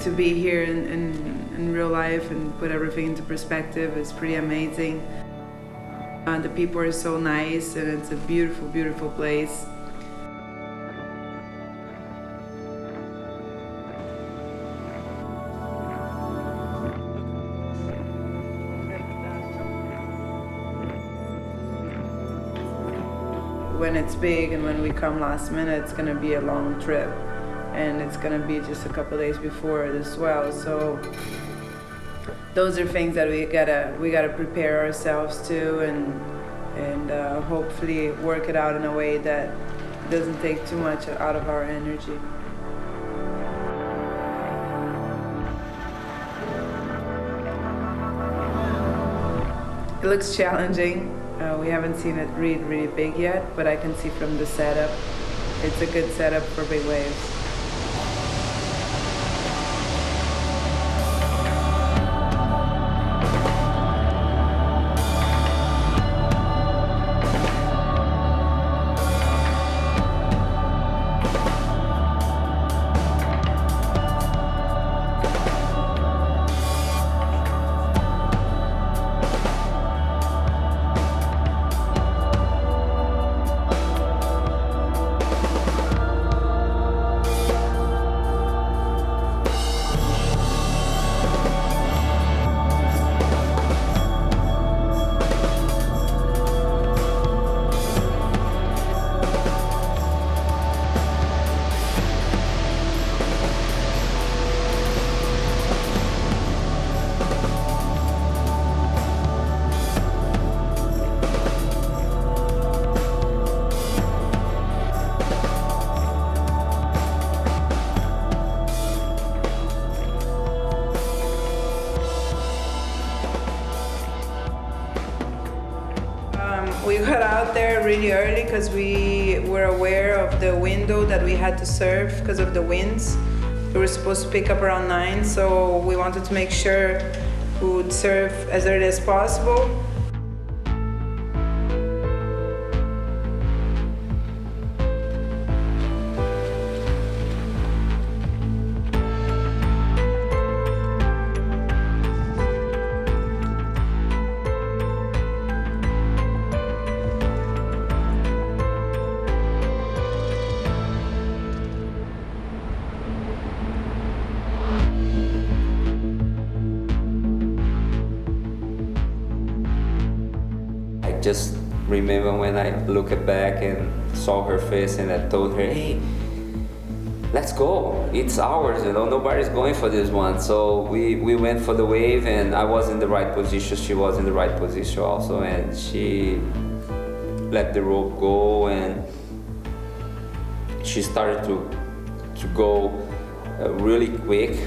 to be here in real life and put everything into perspective is pretty amazing. The people are so nice, and it's a beautiful, beautiful place. When it's big and when we come last minute, it's gonna be a long trip, and it's gonna be just a couple days before it as well. So those are things that we gotta prepare ourselves to, and hopefully work it out in a way that doesn't take too much out of our energy. It looks challenging. We haven't seen it really big yet, but I can see from the setup, it's a good setup for big waves. We got out there really early because we were aware of the window that we had to surf because of the winds. We were supposed to pick up around 9, so we wanted to make sure we would surf as early as possible. Just remember when I looked back and saw her face and I told her, hey, let's go, it's ours, nobody's going for this one. So we went for the wave, and I was in the right position, she was in the right position also, and she let the rope go, and she started to go really quick,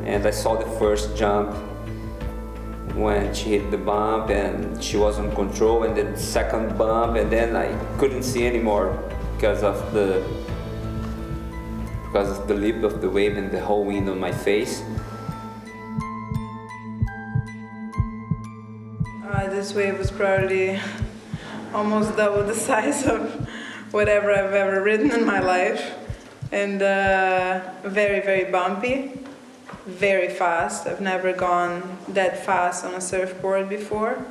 and I saw the first jump when she hit the bump and she was on control, and then the second bump, and then I couldn't see anymore because of the lip of the wave and the whole wind on my face. This wave was probably almost double the size of whatever I've ever ridden in my life, and very bumpy. Very fast. I've never gone that fast on a surfboard before.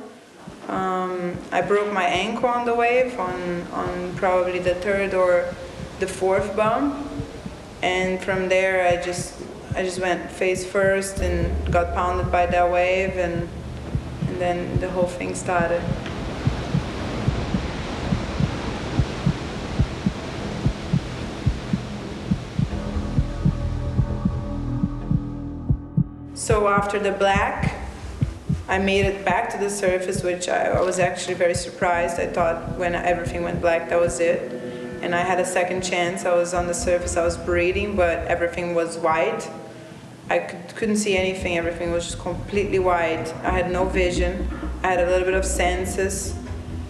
I broke my ankle on the wave on probably the third or the fourth bump, and from there I just went face first and got pounded by that wave, and then the whole thing started. So after the black, I made it back to the surface, which I was actually very surprised. I thought when everything went black, that was it. And I had a second chance. I was on the surface, I was breathing, but everything was white. I couldn't see anything, everything was just completely white. I had no vision, I had a little bit of senses,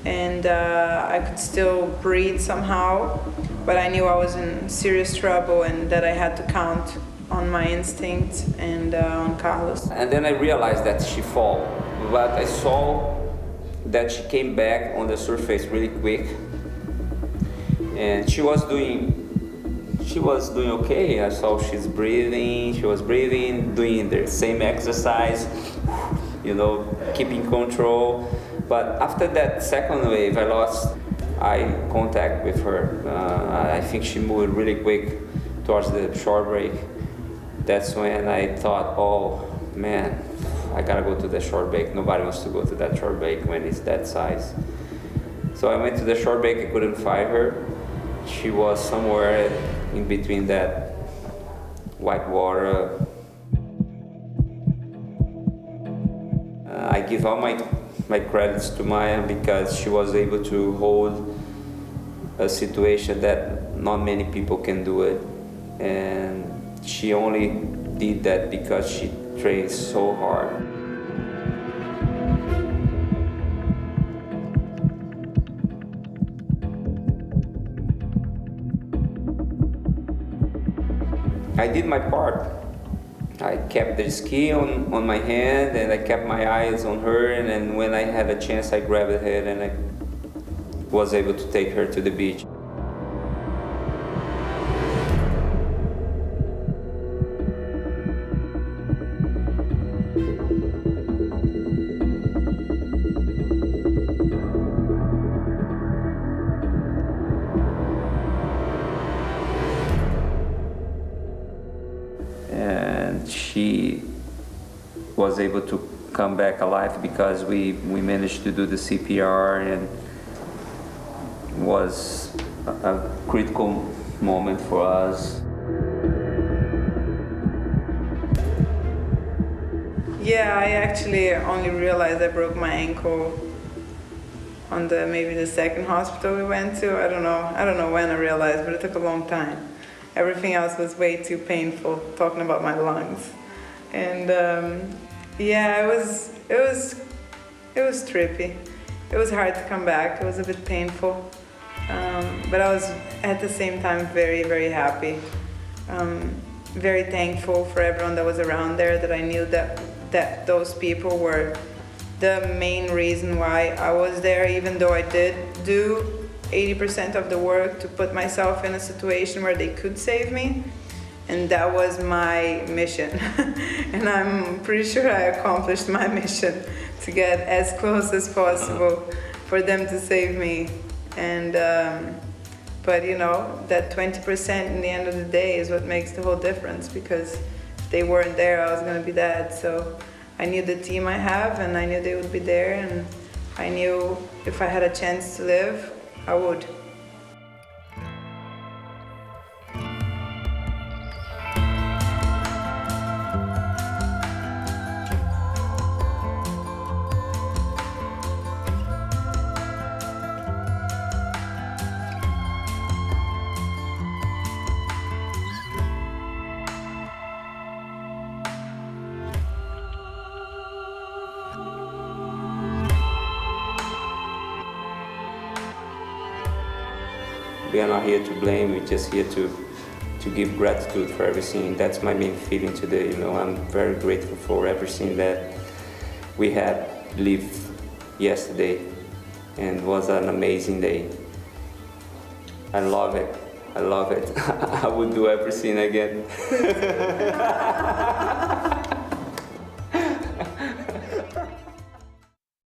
and I could still breathe somehow, but I knew I was in serious trouble and that I had to count on my instinct and on Carlos. And then I realized that she fell, but I saw that she came back on the surface really quick, and she she was doing okay. I saw she was breathing, doing the same exercise, keeping control. But after that second wave, I lost eye contact with her. I think she moved really quick towards the shore break. That's when I thought, oh man, I gotta go to the shore break. Nobody wants to go to that shore break when it's that size. So I went to the shore break, I couldn't find her. She was somewhere in between that white water. I give all my credits to Maya because she was able to hold a situation that not many people can do it. And she only did that because she trains so hard. I did my part. I kept the ski on my hand and I kept my eyes on her, and then when I had a chance I grabbed her and I was able to take her to the beach. And she was able to come back alive because we managed to do the CPR, and was a critical moment for us. Yeah, I actually only realized I broke my ankle on maybe the second hospital we went to. I don't know when I realized, but it took a long time. Everything else was way too painful, talking about my lungs. And yeah, it was trippy. It was hard to come back. It was a bit painful. But I was at the same time very, very happy. Very thankful for everyone that was around there, that I knew that those people were the main reason why I was there, even though I did do 80% of the work to put myself in a situation where they could save me. And that was my mission. And I'm pretty sure I accomplished my mission to get as close as possible for them to save me. And but that 20% in the end of the day is what makes the whole difference, because if they weren't there, I was gonna be dead. So I knew the team I have, and I knew they would be there, and I knew if I had a chance to live, I would. We are not here to blame, we're just here to give gratitude for everything. That's my main feeling today. I'm very grateful for everything that we had lived yesterday, and it was an amazing day. I love it. I would do everything again.